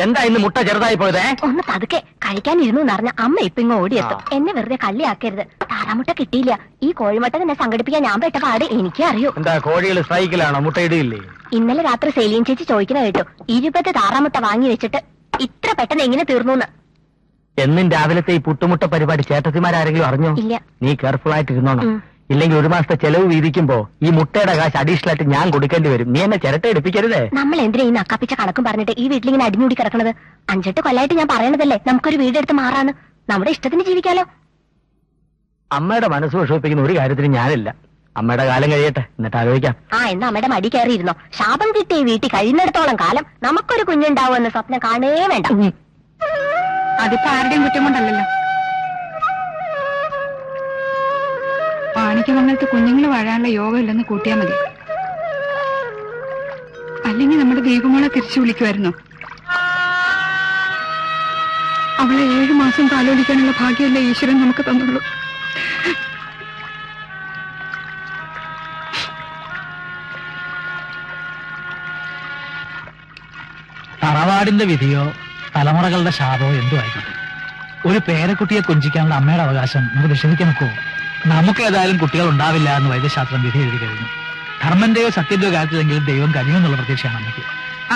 എന്താ ഇന്ന് മുട്ട ചെറുതായി പോയതേ? ഒന്ന് പതുക്കെ കഴിക്കാനിരുന്നു എന്നറിഞ്ഞ അമ്മ ഇപ്പൊ ഇങ്ങ് ഓടിയെത്തും. എന്നെ വെറുതെ കള്ളിയാക്കരുത്. താറാമുട്ട കിട്ടിയില്ല. ഈ കോഴിമുട്ട തന്നെ സംഘടിപ്പിക്കാൻ ഞാൻ പെട്ട പാട് എനിക്കേ അറിയൂ. എന്താ കോഴികൾ സ്ട്രൈക്കിലാണോ? മുട്ട ഇടിയില്ലേ? ഇന്നലെ രാത്രി സെലീൻ ചേച്ചി ചോദിക്കുന്ന കേട്ടു 20 താറാമുട്ട വാങ്ങി വെച്ചിട്ട് ഇത്ര പെട്ടെന്ന് എങ്ങനെ തീർന്നു. എന്നും രാവിലത്തെ ഈ പുട്ടുമുട്ട പരിപാടി ചേട്ടത്തിമാരാരെങ്കിലും അറിഞ്ഞോ? ഇല്ല. നീ കെയർഫുൾ ആയിട്ടിരുന്നോണം. ഇല്ലെങ്കിൽ ഒരു മാസത്തെ ചെലവ് വീതിക്കുമ്പോ ഈ മുട്ടയുടെ കാശ് അഡീഷണൽ ആയിട്ട് ഞാൻ കൊടുക്കേണ്ടി വരും. നീ എന്നെ ചിരട്ട എടുപ്പിക്കരുതേ. നമ്മൾ എന്തിനാ ഈ നക്കാപ്പിച്ച കണക്കും പറഞ്ഞിട്ട് ഈ വീട്ടിലിങ്ങനെ അടിഞ്ഞൂടി കിടക്കണത്? 5-8 കൊല്ലായിട്ട് ഞാൻ പറയണതല്ലേ നമുക്കൊരു വീടെടുത്ത് മാറാന്ന്. നമ്മുടെ ഇഷ്ടത്തിന് ജീവിക്കാലോ. അമ്മയുടെ മനസ്സ് വിഷമിപ്പിക്കുന്ന ഒരു കാര്യത്തിന് ഞാനില്ല. അമ്മയുടെ കാലം കഴിയട്ടെ, എന്നിട്ട് ആലോചിക്കാം. എന്നാ അമ്മയുടെ മടി കയറിയിരുന്നോ? ശാപം കിട്ടിയ വീട്ടിൽ കഴിയുന്നിടത്തോളം കാലം നമുക്കൊരു കുഞ്ഞുണ്ടാവുമെന്ന് സ്വപ്നം കാണേ വേണ്ട. അതിപ്പോ ആരുടെയും കുറ്റം കൊണ്ടല്ലോ. മാണിക്യമംഗലത്ത് കുഞ്ഞുങ്ങൾ വാഴാനുള്ള യോഗം ഇല്ലെന്ന് കൂട്ടിയാ മതി. അല്ലെങ്കിൽ നമ്മുടെ ദീപമോളെ തിരിച്ചു വിളിക്കുമായിരുന്നു. അവളെ 7 മാസം താലോലിക്കാനുള്ള ഭാഗ്യമല്ലേ ഈശ്വരൻ നമുക്ക് തന്നുള്ളൂ. തറവാടിന്റെ വിധിയോ തലമുറകളുടെ ശാപമോ എന്തോ ആയിക്കോട്ടെ, ഒരു പേരക്കുട്ടിയെ കൊഞ്ചിക്കാനുള്ള അമ്മയുടെ അവകാശം നമുക്ക് നിഷേധിക്കാൻ നോക്കുമോ? നമുക്ക് ഏതായാലും കുട്ടികൾ ഉണ്ടാവില്ല എന്ന് വൈദ്യശാസ്ത്രം വിധി എഴുതി കഴിഞ്ഞു. ധർമ്മന്റെയോ സത്യന്റെയോ കാര്യത്തിലെങ്കിലും ദൈവം കഴിയുമെന്നുള്ള പ്രതീക്ഷയാണ് അമ്മയ്ക്ക്.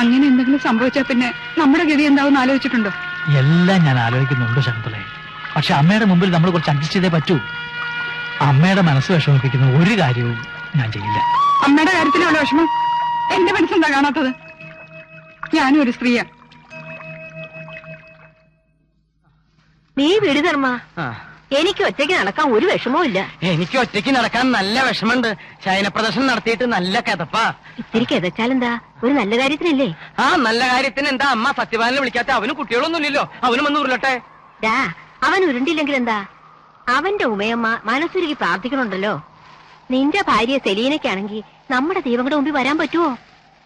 അങ്ങനെ എന്തെങ്കിലും സംഭവിച്ചാൽ പിന്നെ നമ്മുടെ ഗതി എന്താവും ആലോചിച്ചിട്ടുണ്ടോ? എല്ലാം ഞാൻ ആലോചിക്കുന്നുണ്ട് ശകുന്തളെ. പക്ഷെ അമ്മയുടെ മുമ്പിൽ നമ്മൾ കുറച്ച് അഡ്ജസ്റ്റ് ചെയ്തേ പറ്റൂ. അമ്മയുടെ മനസ്സ് വിഷമിപ്പിക്കുന്ന ഒരു കാര്യവും ഞാൻ ചെയ്യില്ല. അമ്മയുടെ കാര്യത്തിലുള്ള വിഷമം എന്റെ മനസ്സെന്താ കാണാത്തത്? ഞാനും ഒരു സ്ത്രീയാ. നീ വിട് ധർമ്മ. എനിക്ക് ഒറ്റയ്ക്ക് നടക്കാൻ ഒരു വിഷമവും ഇല്ല. എനിക്ക് ഒറ്റയ്ക്ക് നടക്കാൻ നല്ല വിഷമുണ്ട്. ശയനപ്രദർശനം നടത്തിയിട്ട് നല്ല കിതപ്പാ. ഇത്തിരി കിതച്ചാലെന്താ? ഒരു നല്ല കാര്യത്തിനല്ലേ? നല്ല കാര്യത്തിന് എന്താ അമ്മ സത്യവാനെ വിളിക്കാത്ത? അവന് കുട്ടികളൊന്നുമില്ലല്ലോ, അവനും വന്ന് ഉരുളട്ടെ. അവൻ ഉരുണ്ടില്ലെങ്കിൽ എന്താ? അവന്റെ ഉമയമ്മ മനസ്സുരുകി പ്രാർത്ഥിക്കണുണ്ടല്ലോ. നിന്റെ ഭാര്യ സെലീനയ്ക്കാണെങ്കിൽ നമ്മുടെ ദൈവങ്ങളുടെ മുമ്പിൽ വരാൻ പറ്റുമോ?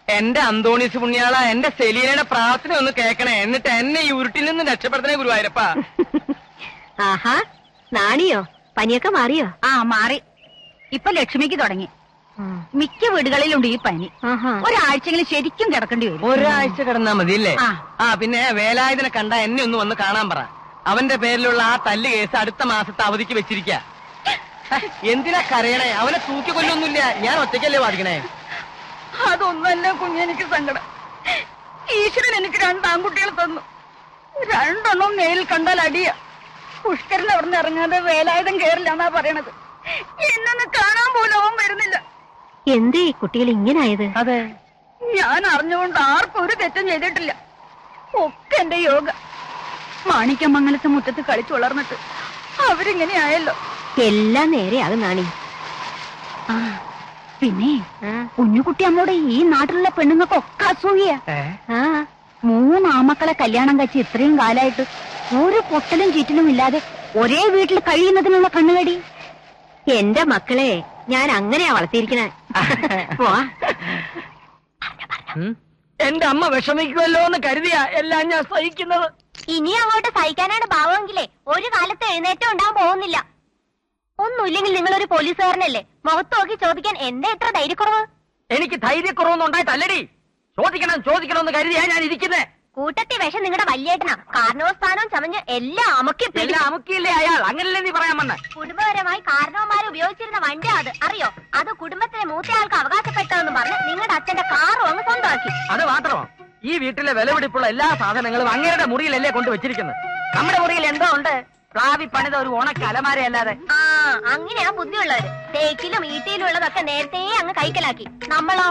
എന്റെ അന്തോണീസ് പുണ്യാള, എന്റെ സെലീനയുടെ പ്രാർത്ഥന ഒന്ന് കേൾക്കണേ. എന്നിട്ട് എന്നെ ഈ ഉരുട്ടിൽ നിന്ന് രക്ഷപ്പെടുത്തണേ ഗുരുവായൂരപ്പ. ആഹാ, നാണിയോ? പനിയൊക്കെ മാറിയോ? മാറി. ഇപ്പൊ ലക്ഷ്മിക്ക് തുടങ്ങി. മിക്ക വീടുകളിലുണ്ട് ഈ പനി. ഒരാഴ്ചയെങ്കിലും ശരിക്കും കിടക്കേണ്ടി വരും. ഒരാഴ്ച കിടന്നാ മതിയല്ലേ? പിന്നെ വേലായുധനെ കണ്ട എന്നെ ഒന്ന് വന്ന് കാണാൻ പറ. അവന്റെ പേരിലുള്ള ആ തല്ല് കേസ് അടുത്ത മാസത്തെ അവധിക്ക് വെച്ചിരിക്ക. എന്തിനാ കരയണേ? അവനെ തൂക്കി കൊല്ലൊന്നുമില്ല, ഞാൻ ഒറ്റയ്ക്കല്ലേ ബാധിക്കണേ. അതൊന്നല്ല കുഞ്ഞെനിക്ക് സങ്കടം. ഈശ്വരൻ എനിക്ക് 2 ആൺകുട്ടികൾ തന്നു. 2 നേരിൽ കണ്ടാൽ അടിയ. പുഷ്കരൻ അവിടെ നിന്ന് ഇറങ്ങാതെ വേലായുധം കേറില്ല എന്നാ പറയണത്. എന്നൊന്ന് കാണാൻ പോലും അവൻ വരുന്നില്ല. എന്തേ ഈ കുട്ടികൾ ഇങ്ങനായത്? അതെ, ഞാൻ അറിഞ്ഞുകൊണ്ട് ആർക്കും ഒരു തെറ്റും ചെയ്തിട്ടില്ല. ഒക്കെ എന്റെ യോഗ. മാണിക്യമംഗലത്ത് മുറ്റത്ത് കളിച്ചു വളർന്നിട്ട് അവരിങ്ങനെയായല്ലോ. എല്ലാം നേരെയാകും നാണി. പിന്നെ കുഞ്ഞുകുട്ടി അമ്മോട് ഈ നാട്ടിലുള്ള പെണ്ണുങ്ങൾക്കൊക്കെ അസൂയ. 3 ആമക്കളെ കല്യാണം കഴിച്ച് ഇത്രയും കാലായിട്ട് ഒരു പൊട്ടലും ചീറ്റലും ഇല്ലാതെ ഒരേ വീട്ടിൽ കഴിയുന്നതിനുള്ള കണ്ണുകടി. എന്റെ മക്കളെ ഞാൻ അങ്ങനെയാ വളർത്തിയിരിക്കണേ. എന്റെ അമ്മ വിഷമിക്കുമല്ലോ എന്ന് കരുതിയാ എല്ലാം ഞാൻ സഹിക്കുന്നത്. ഇനി അങ്ങോട്ട് സഹിക്കാനാണ് ഭാവമെങ്കിലേ ഒരു കാലത്ത് എഴുന്നേറ്റം ഉണ്ടാകാൻ പോകുന്നില്ല. ഒന്നുമില്ലെങ്കിൽ നിങ്ങളൊരു പോലീസുകാരനല്ലേ? മുഖത്ത് നോക്കി ചോദിക്കാൻ എന്റെ എത്ര ധൈര്യക്കുറവ്? എനിക്ക് ധൈര്യക്കുറവൊന്നും ഉണ്ടായിട്ടല്ലടി. ചോദിക്കണമെന്ന് കരുതിയാ ഞാൻ ഇരിക്കുന്നേ. കൂട്ടത്തി വിഷം നിങ്ങളുടെ വല്യേട്ടനാ. കാരണവസ്ഥാനവും ചമഞ്ഞ് എല്ലാം അമുക്കിയില്ലേ അയാൾ? അങ്ങനല്ലേ നീ പറയാൻ വന്നെ? കുടുംബപരമായി കാരണവന്മാരെ ഉപയോഗിച്ചിരുന്ന വണ്ടി അത് അറിയോ? അത് കുടുംബത്തിലെ മൂത്തയാൾക്ക് അവകാശപ്പെട്ടതെന്ന് പറഞ്ഞ് നിങ്ങളുടെ അച്ഛന്റെ കാറും അങ്ങ് സ്വന്തമാക്കി. അത് മാത്രമോ? ഈ വീട്ടിലെ വിലപിടിപ്പുള്ള എല്ലാ സാധനങ്ങളും അങ്ങയുടെ മുറിയിലല്ലേ കൊണ്ടുവച്ചിരിക്കുന്നത്. നമ്മുടെ മുറിയിൽ എന്തോ ഉണ്ട്? പ്ലാവി പണിത ഒരു ഉണക്ക അലമാരയല്ലാതെ. അങ്ങനെയാ ബുദ്ധിയുള്ളവര്. തേക്കിലും ഈട്ടിയിലും ഉള്ളതൊക്കെ നേരത്തെ അങ്ങ് കൈക്കലാക്കി. നമ്മളോ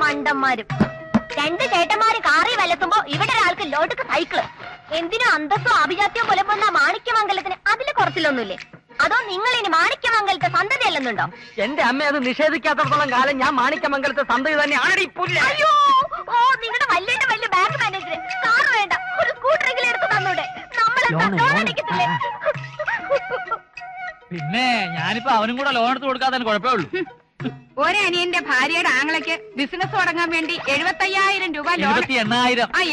മണ്ടന്മാരും. 2 ചേട്ടന്മാര് കാറി വലത്തുമ്പോ ഇവിടെ ഒരാൾക്ക് ലോട്ടക്ക് സൈക്കിള്. എന്തിനും അന്തസ്സോ അഭിജാത്യോ പോലെ പോന്ന മാണിക്യമംഗലത്തിന് അതില് കുറച്ചിലൊന്നുമില്ലേ? അതോ നിങ്ങൾ ഇനി മാണിക്യമംഗലത്തെ സന്തതി അല്ലെന്നുണ്ടോ? എന്റെ അമ്മ അത് നിഷേധിക്കാത്തടത്തോളം കാലം ഞാൻ മാണിക്യമംഗലത്തെ സന്തതി തന്നെ ആണടി. അയ്യോ, നിങ്ങളുടെ വലിയ ബാങ്ക് മാനേജർ കാറ് വേണ്ട, ഒരു സ്കൂട്ടറെങ്കിലും എടുത്ത് തന്നൂടെ? നമ്മളെന്താ പിന്നെ ഞാനിപ്പോ അവനും കൂടെ ലോൺ എടുത്ത് കൊടുക്കാതെ കുഴപ്പമേ ഉള്ളൂ. ഒരനിയന്റെ ഭാര്യയുടെ ആങ്ങളയ്ക്ക് ബിസിനസ് തുടങ്ങാൻ വേണ്ടി 75,000 രൂപ ലോൺ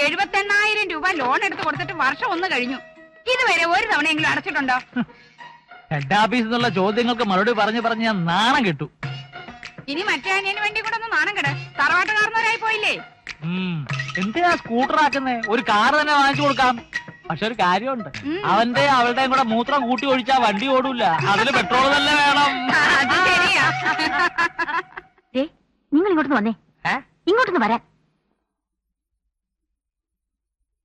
78,000 രൂപ ലോൺ എടുത്ത് കൊടുത്തിട്ട് വർഷം 1 കഴിഞ്ഞു. ഇതുവരെ ഒരു തവണയെങ്കിലും അടച്ചിട്ടുണ്ടോ? ഹെഡ് ഓഫീസിൽ നിന്നുള്ള ചോദ്യങ്ങൾക്ക് മറുപടി പറഞ്ഞ് ഞാൻ നാണം കിട്ടു. ഇനി മറ്റേ അനിയന് വേണ്ടി കൂടെ ഒന്ന് നാണം കെട. തറവാട്ടുകാരനവരായി പോയില്ലേ? എന്തിനാ സ്കൂട്ടർ ആക്കുന്നേ? ഒരു കാർ തന്നെ വാങ്ങിച്ചു കൊടുക്കാം. പക്ഷെ ഒരു കാര്യമുണ്ട്, അവന്റെ അവളുടെയും കൂടെ മൂത്രം കൂട്ടി ഒഴിച്ചാ വണ്ടി ഓടൂല. അതിന് പെട്രോൾ തന്നെ വേണം. നിങ്ങൾ ഇങ്ങോട്ടൊന്ന് വന്നേ, ഇങ്ങോട്ടൊന്ന് വരാൻ.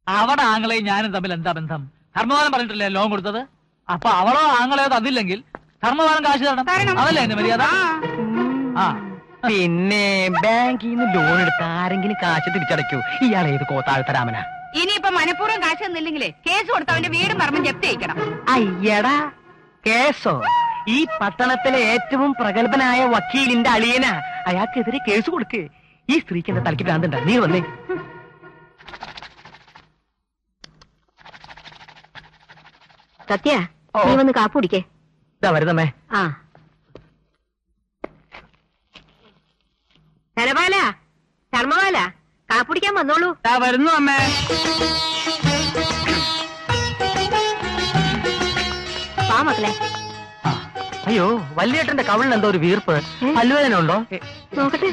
അവിടെ ആങ്ങളെയും ഞാനും തമ്മിൽ എന്താ ബന്ധം? ധർമ്മപാലം പറഞ്ഞിട്ടില്ലേ ലോൺ കൊടുത്തത്? അപ്പൊ അവളോ ആങ്ങളെയോ തന്നില്ലെങ്കിൽ ധർമ്മപാലം കാശ് തരണം. അതല്ലേ എന്റെ മര്യാദ? ആ, പിന്നെ ബാങ്കിൽ നിന്ന് ലോൺ എടുത്ത് ആരെങ്കിലും കാശ് തിരിച്ചടയ്ക്കൂ? ഇയാൾ ഏത് കോത്താഴ്ത്തരാമനാ? ഇനിയിപ്പൊ മനഃപൂർവ്വം കാശ് തന്നില്ലെങ്കിലേ കേസ് കൊടുത്ത് അവന്റെ വീടും പറമ്പും ജപ്തി ചെയ്യിക്കണം. അയ്യടാ, കേസോ? ഈ പട്ടണത്തിലെ ഏറ്റവും പ്രഗത്ഭനായ വക്കീലിന്റെ അളിയനാ. അയാൾക്കെതിരെ കേസ് കൊടുക്ക്. ഈ സ്ത്രീക്ക് എന്റെ തലയ്ക്ക് ഭ്രാന്തണ്ട. നീ വന്നേ. സത്യ, നീ വന്ന് കാപ്പ് കുടിക്കേ. ഇതാ വരുന്നമ്മേ. ആ ധനപാല, ധർമ്മപാല, കാപ്പുടിക്കാൻ വന്നോളൂ. വരുന്നു അമ്മേ. വാ മക്കളെ. അയ്യോ, വല്യേട്ടന്റെ കവിളിന് എന്തോ ഒരു വീർപ്പ്. പല്ലുവേദന ഉണ്ടോ? നോക്കട്ടെ.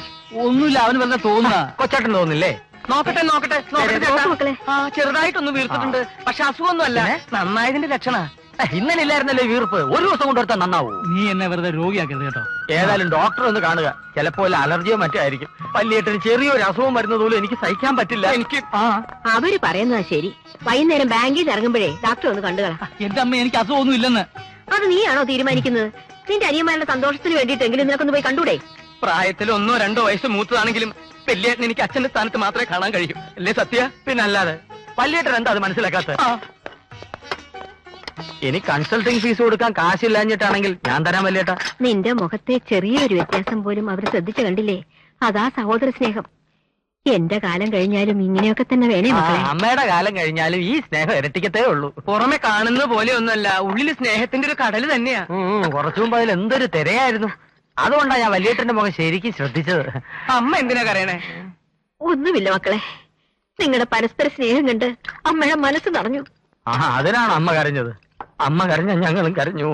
ഒന്നുമില്ല, അവന് വല്ല തോന്നുക. കൊച്ചാട്ടൻ തോന്നില്ലേ? നോക്കട്ടെ നോക്കട്ടെ നോക്ക് മക്കളെ. ആ, ചെറുതായിട്ടൊന്ന് വീർത്തിട്ടുണ്ട്. പക്ഷെ അസുഖമൊന്നും അല്ല. നന്നായതിന്റെ ലക്ഷണ. ഇന്നലെ ഇല്ലായിരുന്നല്ലോ വീർപ്പ്. ഒരു ദിവസം കൊണ്ടുവരുത്താൻ നന്നാവൂ. നീ എന്നെ വെറുതെ രോഗിയാക്കരുത് കേട്ടോ. ഏതായാലും ഡോക്ടറെ ഒന്ന് കാണുക. ചിലപ്പോ അലർജിയോ മറ്റോ ആയിരിക്കും. വല്യേട്ടന് ചെറിയൊരു അസുഖം വരുന്നത് പോലും എനിക്ക് സഹിക്കാൻ പറ്റില്ല. എനിക്ക് അവര് പറയുന്നതാ ശരി. വൈകുന്നേരം ബാങ്കിൽ ഇറങ്ങുമ്പോഴേ ഡോക്ടറെ ഒന്ന് കണ്ടുകളാ. എന്റെ അമ്മ, എനിക്ക് അസുഖമൊന്നും ഇല്ലെന്ന്. അത് നീയാണോ തീരുമാനിക്കുന്നത്? നിന്റെ അനിയന്മാരുടെ സന്തോഷത്തിന് വേണ്ടിയിട്ടെങ്കിലും നിനക്കൊന്ന് പോയി കണ്ടൂടെ? പ്രായത്തിൽ 1 or 2 വയസ്സ് മൂത്തതാണെങ്കിലും വല്യേട്ടൻ എനിക്ക് അച്ഛന്റെ സ്ഥാനത്ത് മാത്രമേ കാണാൻ കഴിയൂ. അല്ലേ സത്യ? പിന്നെ അല്ലാതെ വല്യേട്ടൻ എന്താ അത് മനസ്സിലാക്കാത്ത? ഇനി കൺസൾട്ടിങ് ഫീസ് കൊടുക്കാൻ കാശില്ലാഞ്ഞിട്ടാണെങ്കിൽ ഞാൻ തരാൻ വല്യേട്ടാ. നിന്റെ മുഖത്തെ ചെറിയൊരു വ്യത്യാസം പോലും അവർ ശ്രദ്ധിച്ചു കണ്ടില്ലേ? അതാ സഹോദര സ്നേഹം. എന്റെ കാലം കഴിഞ്ഞാലും ഇങ്ങനെയൊക്കെ തന്നെ വേണേ മക്കളെ. അമ്മയുടെ കാലം കഴിഞ്ഞാലും ഈ സ്നേഹം ഇരട്ടിക്കത്തേ ഉള്ളൂ. പുറമെ കാണുന്നത് പോലെ ഒന്നുമല്ല, ഉള്ളിൽ സ്നേഹത്തിന്റെ ഒരു കടല് തന്നെയാ. കുറച്ചു മുമ്പ് അതിൽ എന്തൊരു തിരയായിരുന്നു. അതുകൊണ്ടാ ഞാൻ വല്യേട്ടന്റെ മുഖം ശരിക്കും ശ്രദ്ധിച്ചത്. അമ്മ എന്തിനാ കരയണേ? ഒന്നുമില്ല മക്കളെ, നിങ്ങളുടെ പരസ്പര സ്നേഹം കണ്ട് അമ്മയുടെ മനസ്സ് നിറഞ്ഞു. അതിനാണ് അമ്മ കരഞ്ഞത്. അമ്മ കരഞ്ഞ ഞങ്ങളും കരഞ്ഞു.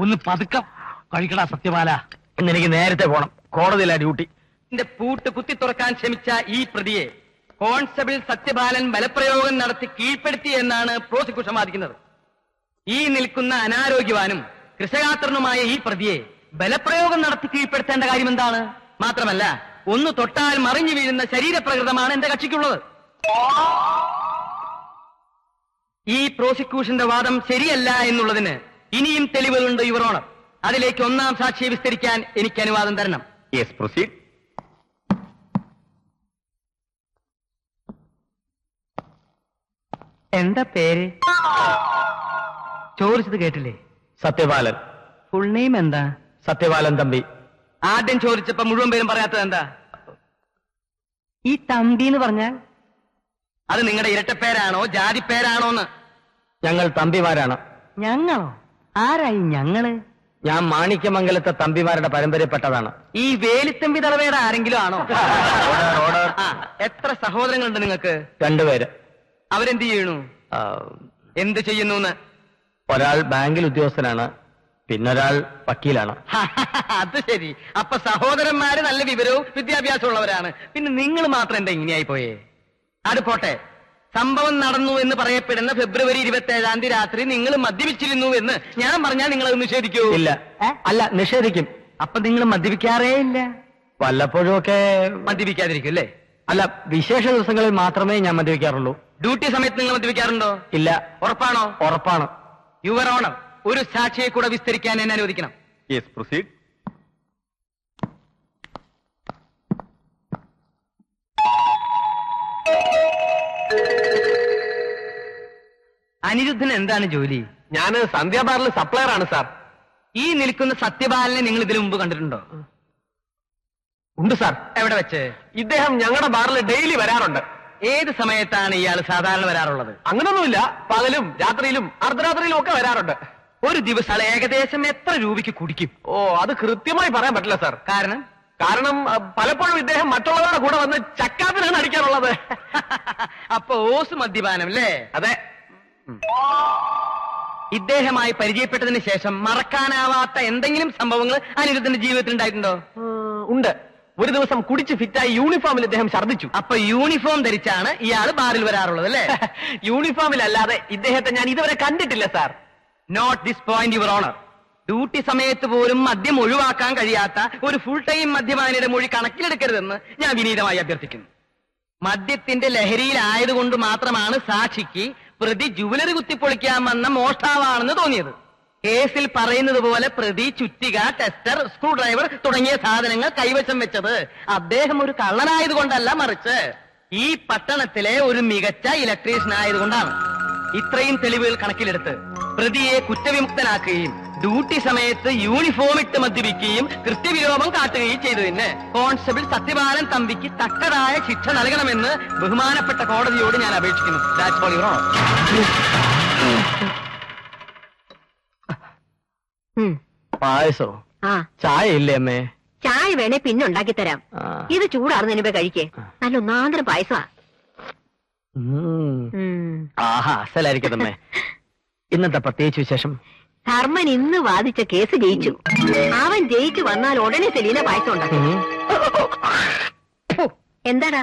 ഒന്ന് പതുക്കം കഴിക്കടാ സത്യപാല. ഇന്നെനിക്ക് നേരത്തെ പോണം. കോടതിയിലാ ഡ്യൂട്ടി. എന്റെ പൂട്ട് കുത്തി തുറക്കാൻ ശ്രമിച്ച ഈ പ്രതിയെ കോൺസ്റ്റബിൾ സത്യപാലൻ ബലപ്രയോഗം നടത്തി കീഴ്പ്പെടുത്തി എന്നാണ് പ്രോസിക്യൂഷൻ വാദിക്കുന്നത്. ഈ നിൽക്കുന്ന അനാരോഗ്യവാനും കൃഷകാത്രനുമായ ഈ പ്രതിയെ ബലപ്രയോഗം നടത്തി കീഴ്പ്പെടുത്തേണ്ട കാര്യം എന്താണ്? മാത്രമല്ല, ഒന്ന് തൊട്ടാൽ മറിഞ്ഞു വീഴുന്ന ശരീരപ്രകൃതമാണ് എന്റെ കക്ഷിക്കുള്ളത്. ഈ പ്രോസിക്യൂഷന്റെ വാദം ശരിയല്ല എന്നുള്ളതിന് ഇനിയും തെളിവുകളുണ്ട് യുവർ ഓണർ. അതിലേക്ക് 1ാം സാക്ഷിയെ വിസ്തരിക്കാൻ എനിക്ക് അനുവാദം തരണം. Yes, proceed. എന്താ പേര്? ചോദിച്ചത് കേട്ടില്ലേ? സത്യപാലൻ. ഫുൾ നെയിം എന്താ? സത്യപാലൻ തമ്പി. ആദ്യം ചോദിച്ചപ്പോ മുഴുവൻ പേരും പറയാത്തത് എന്താ? ഈ തമ്പി എന്ന് പറഞ്ഞാൽ അത് നിങ്ങളുടെ ഇരട്ടപ്പേരാണോ ജാതിപ്പേരാണോന്ന്? ഞങ്ങൾ തമ്പിമാരാണ്. ഞങ്ങളോ? ആരായി ഞങ്ങള്? ഞാൻ മാണിക്യമംഗലത്തെ തമ്പിമാരുടെ പരമ്പരപ്പെട്ടതാണ്. ഈ വേലിത്തമ്പി തലവേടെ ആരെങ്കിലും ആണോ? എത്ര സഹോദരങ്ങളുണ്ട് നിങ്ങൾക്ക്? 2 പേര്. അവരെന്ത് ചെയ്യണു? എന്ത് ചെയ്യുന്നു? ഒരാൾ ബാങ്കിൽ ഉദ്യോഗസ്ഥനാണ്, പിന്നൊരാൾ വക്കീലാണ്. അത് ശരി. അപ്പൊ സഹോദരന്മാര് നല്ല വിവരവും വിദ്യാഭ്യാസവും ഉള്ളവരാണ്. പിന്നെ നിങ്ങൾ മാത്രം എന്താ ഇങ്ങനെയായി പോയേ? അത് പോട്ടെ. സംഭവം നടന്നു എന്ന് പറയപ്പെടുന്ന ഫെബ്രുവരി 27 രാത്രി നിങ്ങൾ മദ്യപിച്ചിരുന്നു എന്ന് ഞാൻ പറഞ്ഞാൽ നിങ്ങൾ അത് നിഷേധിക്കൂ? ഇല്ല. അല്ല, നിഷേധിക്കും. അപ്പൊ നിങ്ങൾ മദ്യപിക്കാറേ ഇല്ല? വല്ലപ്പോഴും ഒക്കെ മദ്യപിക്കാതിരിക്കും അല്ലേ? അല്ല, വിശേഷ ദിവസങ്ങളിൽ മാത്രമേ ഞാൻ മദ്യപിക്കാറുള്ളൂ. ഡ്യൂട്ടി സമയത്ത് നിങ്ങൾ മദ്യപിക്കാറുണ്ടോ? ഇല്ല. ഉറപ്പാണോ? ഉറപ്പാണ്. യുവർ ഓണർ, ഒരു സാക്ഷിയെ കൂടെ വിസ്തരിക്കാൻ എന്നെ അനുവദിക്കണം. Yes, proceed. അനിരുദ്ധന് എന്താണ് ജോലി? ഞാൻ സന്ധ്യാബാറിൽ സപ്ലയർ ആണ് സാർ. ഈ നിൽക്കുന്ന സത്യപാലനെ നിങ്ങൾ ഇതിനു മുമ്പ് കണ്ടിട്ടുണ്ടോ? ഉണ്ട് സാർ. എവിടെ വെച്ച്? ഇദ്ദേഹം ഞങ്ങളുടെ ബാറിൽ ഡെയിലി വരാറുണ്ട്. ഏത് സമയത്താണ് ഇയാൾ സാധാരണ വരാറുള്ളത്? അങ്ങനൊന്നുമില്ല, പകലും രാത്രിയിലും അർദ്ധരാത്രിയിലും ഒക്കെ വരാറുണ്ട്. ഒരു ദിവസം ഏകദേശം എത്ര രൂപയ്ക്ക് കുടിക്കും? ഓ, അത് കൃത്യമായി പറയാൻ പറ്റില്ല സാർ. കാരണം പലപ്പോഴും ഇദ്ദേഹം മറ്റുള്ളവരുടെ കൂടെ വന്ന് ചക്കാത്തിനാണ് അടിക്കാറുള്ളത്. അപ്പൊ ഓസ് മദ്യപാനം അല്ലേ? അതെ. ഇദ്ദേഹമായി പരിചയപ്പെട്ടതിന് ശേഷം മറക്കാനാവാത്ത എന്തെങ്കിലും സംഭവങ്ങൾ അനിരുദ്ധന്റെ ജീവിതത്തിൽ ഉണ്ടായിട്ടുണ്ടോ? ഉണ്ട്. ഒരു ദിവസം കുടിച്ച് ഫിറ്റായി യൂണിഫോമിൽ ഇദ്ദേഹം ഛർദ്ദിച്ചു. അപ്പൊ യൂണിഫോം ധരിച്ചാണ് ഇയാൾ ബാറിൽ വരാറുള്ളത് അല്ലേ? യൂണിഫോമിലല്ലാതെ ഇദ്ദേഹത്തെ ഞാൻ ഇതുവരെ കണ്ടിട്ടില്ല sir. Note this point your honour. Duty സമയത്ത് പോലും മദ്യം ഒഴിവാക്കാൻ കഴിയാത്ത ഒരു ഫുൾ ടൈം മദ്യപാനിയുടെ മൊഴി കണക്കിലെടുക്കരുതെന്ന് ഞാൻ വിനീതമായി അഭ്യർത്ഥിക്കുന്നു. മദ്യത്തിന്റെ ലഹരിയിലായതുകൊണ്ട് മാത്രമാണ് സാക്ഷിക്ക് പ്രതി ജുവലറി കുത്തിപ്പൊളിക്കാൻ വന്ന മോഷ്ടാവാണെന്ന് തോന്നിയത്. കേസിൽ പറയുന്നത് പോലെ പ്രതി ചുറ്റിക, ടെസ്റ്റർ, സ്ക്രൂ ഡ്രൈവർ തുടങ്ങിയ സാധനങ്ങൾ കൈവശം വെച്ചത് അദ്ദേഹം ഒരു കള്ളനായതുകൊണ്ടല്ല, മറിച്ച് ഈ പട്ടണത്തിലെ ഒരു മികച്ച ഇലക്ട്രീഷ്യൻ ആയതുകൊണ്ടാണ്. ഇത്രയും തെളിവുകൾ കണക്കിലെടുത്ത് പ്രതിയെ കുറ്റവിമുക്തനാക്കുകയും ഡ്യൂട്ടി സമയത്ത് യൂണിഫോം ഇട്ട് മദ്യപിക്കുകയും കൃത്യവിലോപം കാട്ടുകയും ചെയ്തതിന് കോൺസ്റ്റബിൾ സത്യപാലൻ തമ്പിക്ക് തക്കതായ ശിക്ഷ നൽകണമെന്ന് ബഹുമാനപ്പെട്ട കോടതിയോട് ഞാൻ അപേക്ഷിക്കുന്നു. That's all, Your Honor. പായസോ? ചായ ഇല്ലേ അമ്മേ? ചായ വേണേ പിന്നെ ഉണ്ടാക്കി തരാം. ഇത് ചൂടാറുന്നതിന് കഴിക്കേ. നല്ല ഒന്നാന്തരം പായസമാ. ആഹാ, അസലായിരിക്കട്ടമ്മേ. ഇന്നത്തെ പ്രത്യേകിച്ച് വിശേഷം? ധർമ്മൻ ഇന്ന് വാദിച്ച കേസ് ജയിച്ചു. അവൻ ജയിച്ചു വന്നാൽ ഉടനെ സെലീന പായസം ഉണ്ടാക്കും. എന്താടാ?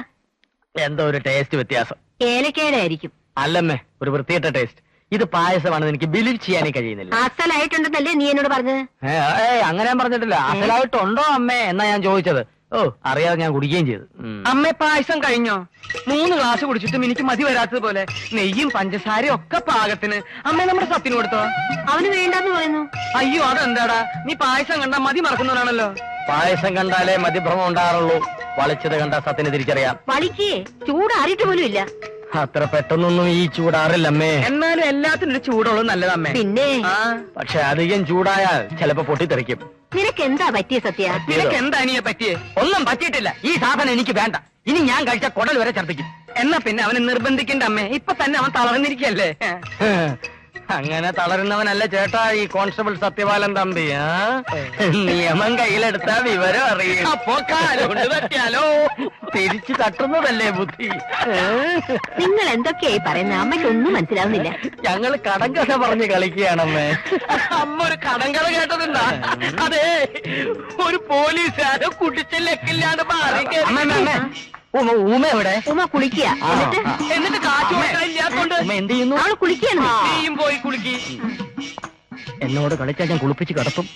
എന്തോ ഒരു ടേസ്റ്റ് വ്യത്യാസം. ഏലക്കയുടെ ആയിരിക്കും. അല്ലമ്മേ, ഒരു വൃത്തികെട്ട ടേസ്റ്റ്. ഇത് പായസമാണെന്ന് എനിക്ക് ബിലീവ് ചെയ്യാനേ കഴിയുന്നില്ല. അസലായിട്ടുണ്ടെന്നല്ലേ നീ എന്നോട് പറഞ്ഞത്? അങ്ങനെ ഞാൻ പറഞ്ഞിട്ടില്ല. അസലായിട്ടുണ്ടോ അമ്മേ എന്നാ ഞാൻ ചോദിച്ചത്. ഓ, അറിയാതെ ഞാൻ കുടിക്കുകയും ചെയ്തു. അമ്മേ, പായസം കഴിഞ്ഞോ? 3 ഗ്ലാസ് കുടിച്ചിട്ടും എനിക്ക് മതി വരാത്തതുപോലെ. നെയ്യും പഞ്ചസാരയും ഒക്കെ പാകത്തിന്. അമ്മേ, നമ്മുടെ സത്തിന് കൊടുത്തോ? അവന് വേണ്ടെന്ന് പറയുന്നു. അയ്യോ, അതെന്താടാ? നീ പായസം കണ്ടാ മതി മറക്കുന്നവനാണല്ലോ. പായസം കണ്ടാലേ മതിഭ്രമം ഉണ്ടാറുള്ളൂ. വളിച്ചത് കണ്ടാ സത്തിന് തിരിച്ചറിയാം. വളിക്ക് ചൂടാറിയിട്ട് പോലും ഇല്ല. അത്ര പെട്ടെന്നൊന്നും ഈ ചൂടാറില്ലമ്മേ. എന്നാലും എല്ലാത്തിനും ഒരു ചൂടുള്ളത് നല്ലതമ്മേ. പിന്നെ പക്ഷെ അധികം ചൂടായാൽ ചിലപ്പോ പൊട്ടിത്തെറിക്കും. നിനക്ക് എന്താ പറ്റിയ സത്യ? നിനക്ക് എന്താ അനിയെ പറ്റിയേ? ഒന്നും പറ്റിയിട്ടില്ല. ഈ സാധനം എനിക്ക് വേണ്ട. ഇനി ഞാൻ കഴിച്ച കുടൽ വരെ ഛർദ്ദിക്കും. എന്നാ പിന്നെ അവനെ നിർബന്ധിക്കണ്ട അമ്മേ. ഇപ്പൊ തന്നെ അവൻ തളർന്നിരിക്കല്ലേ. അങ്ങനെ തളരുന്നവനല്ല ചേട്ടാ ഈ കോൺസ്റ്റബിൾ സത്യപാലൻ തമ്പി. നിയമം കയ്യിലെടുത്താ വിവരം അറിയും. അപ്പോ കാലുകൊണ്ട് തട്ടിയാലോ? തിരിച്ചു തട്ടുന്നതല്ലേ ബുദ്ധി. നിങ്ങൾ എന്തൊക്കെയായി പറയുന്നത്? അമ്മയ്ക്കൊന്നും മനസ്സിലാവുന്നില്ല. ഞങ്ങള് കടങ്കഥ പറഞ്ഞ് കളിക്കുകയാണമ്മേ. അമ്മ ഒരു കടങ്കഥ കേട്ടതുണ്ടാ? അതെ, ഒരു പോലീസുകാരോ കുടിച്ചില്ലക്കില്ലാണ്ട് മാറി. ഊമ എവിടെ? ഉമ്മ കുളിക്കുക. എന്നിട്ട് കാശ് കൊടുക്കാനില്ലാത്തോണ്ട് എന്ത് ചെയ്യുന്നു? അവള് കുളിക്കുകയാണ്. നീയും പോയി കുളിക്കി. എന്നോട് കളിച്ചാൽ ഞാൻ കുളിപ്പിച്ച് കിടത്തും.